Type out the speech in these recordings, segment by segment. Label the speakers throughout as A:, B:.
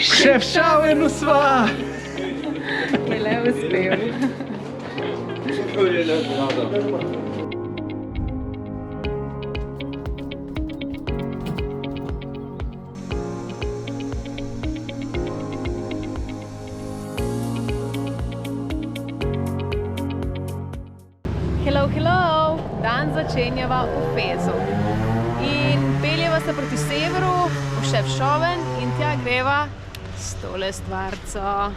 A: Šefčovenu sva!
B: Je le uspel. Hello, hello! Dan začenjava v Fezu. In peljeva se proti severu, v Šefčoven in tja greva s tole stvarco.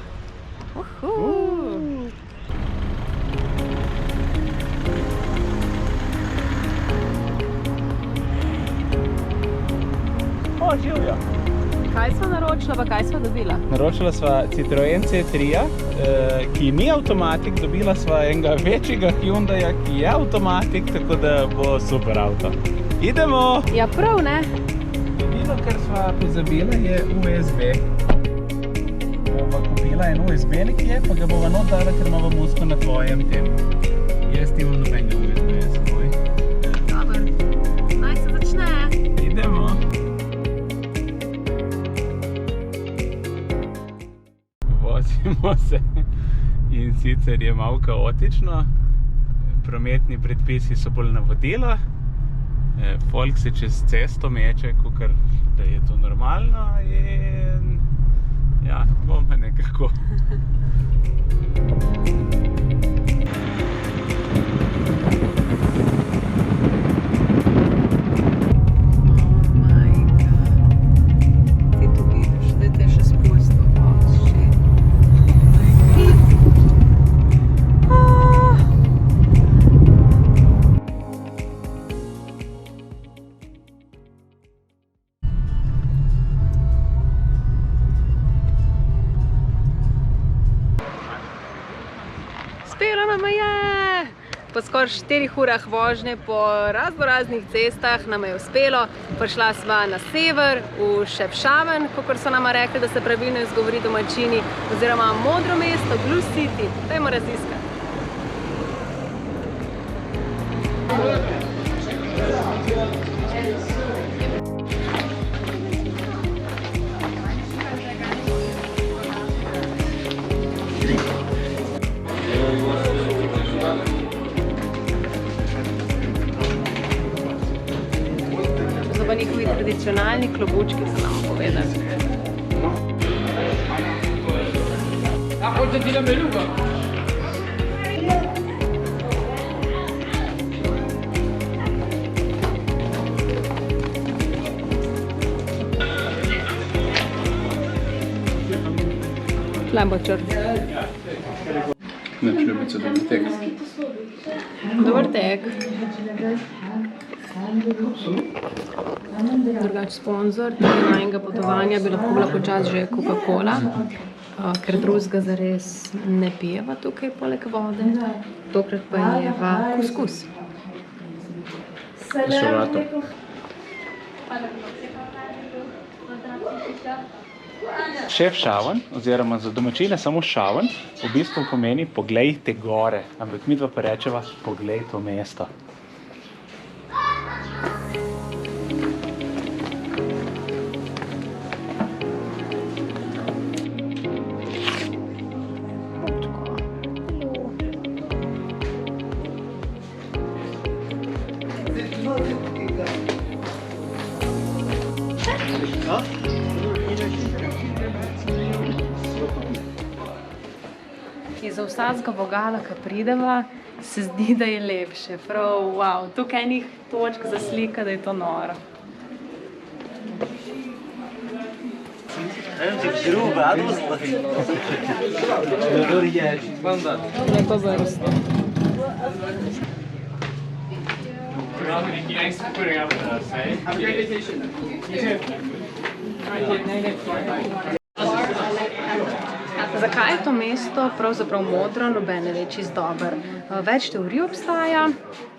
A: O, živjo!
B: Kaj sva naročila, pa kaj sva dobila?
A: Naročila sva Citroen C3, ki ni avtomatik, dobila sva enega večjega Hyundaija, ki je avtomatik, tako da bo super avto. Idemo!
B: Ja, prav, ne?
A: Edino, kar sva pozabila, je USB. Bova kupila en USB-nik je, pa ga bova not dala, ker imamo musko na tvojem tem. Jaz imam nobenega USB-ja s tvoj.
B: Dobar, naj se začne.
A: Idemo! Vozimo se in sicer je malo kaotično, prometni predpisi so bolj navodila, folk se čez cesto meče, kakor da je to normalno in ja, bomo nekako.
B: Uspelo nam je! Po skoraj 4 urah vožnje po raznih cestah nam je uspelo. Prišla sva na sever, v Šefčoven, kakor so nama rekli, da se pravilno izgovori domačini, oziroma modro mesto, Blue City. Dajmo raziskati. Pa njihovi tradicionalni klobučki so nam povedali. Lambočor.
A: Neč ljubica, dober tek.
B: Dober tek. Drugač sponzor najnega potovanja bi lahko bila počas že Coca-Cola, ker drugega zares ne pijeva tukaj poleg vode, tokrat pa jeva kuskus.
A: Solato. Šefčoven, oziroma za domačine samo Šoven, v bistvu pomeni poglejte gore, ampak midva pa rečeva poglej to mesto.
B: Za vsakega vogala, ki prideva, se zdi, da je lepše. Prav, wow, tukaj enih točk za slika, da je to noro. Lepo vrsto. Zakaj je to mesto pravzaprav modro, noben ne ve čisto dobro? Več teorij obstaja.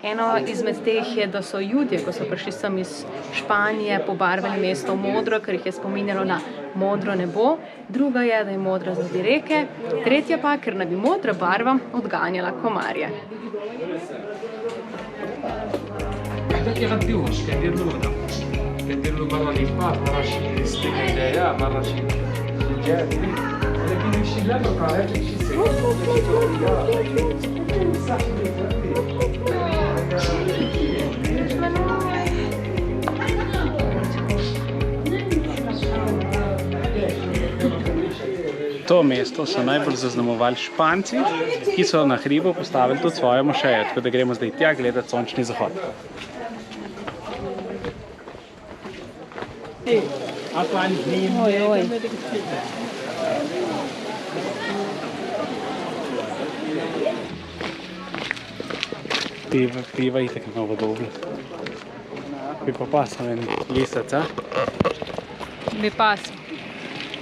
B: Eno izmed teh je, da so Judje, ko so prišli sem iz Španije, pobarvali mesto modro, ker jih je spominjalo na modro nebo. Druga je, da je modra zaradi reke. Tretja pa, ker naj bi modra barva odganjala komarje.
C: Perché era più, che dirlo barra di qua, barra di stile idea, barra di
A: To mesto so najbolj zaznamovali Španci, ki so na hribu postavili tudi svoje mošeje, tako da gremo zdaj tja gledati sončni zahod.
B: Oj.
A: Piva itak mnogo dobro. Bi pa pasal en lisec, a?
B: Bi pasal.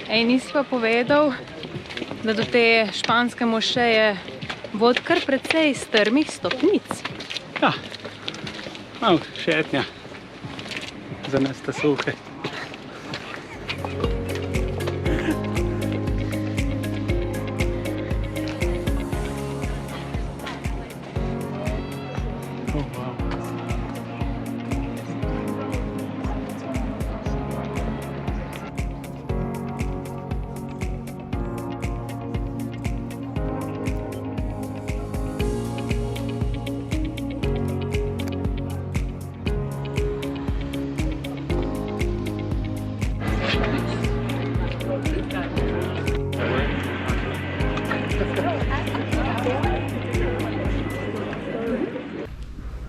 B: Ej, nisi pa povedal, da do te španske mošeje vodi kar precej strmih stopnic.
A: Ja, malo šetnja. Za nas sta suhe.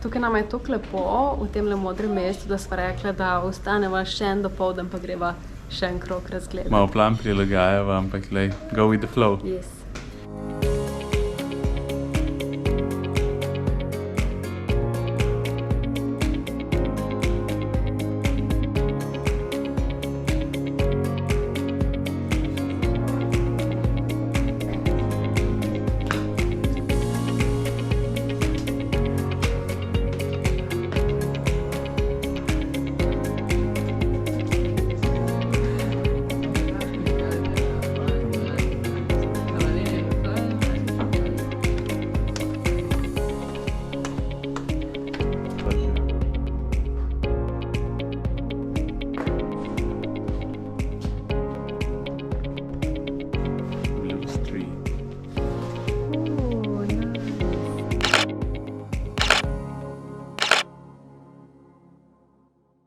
B: Tukaj nam je tako lepo v temle modrem mestu, da sva rekla, da ostaneva še en dopoldan, pa greva še en krog razgledati.
A: Malo plan prilagajava, ampak lej, go with the flow.
B: Yes.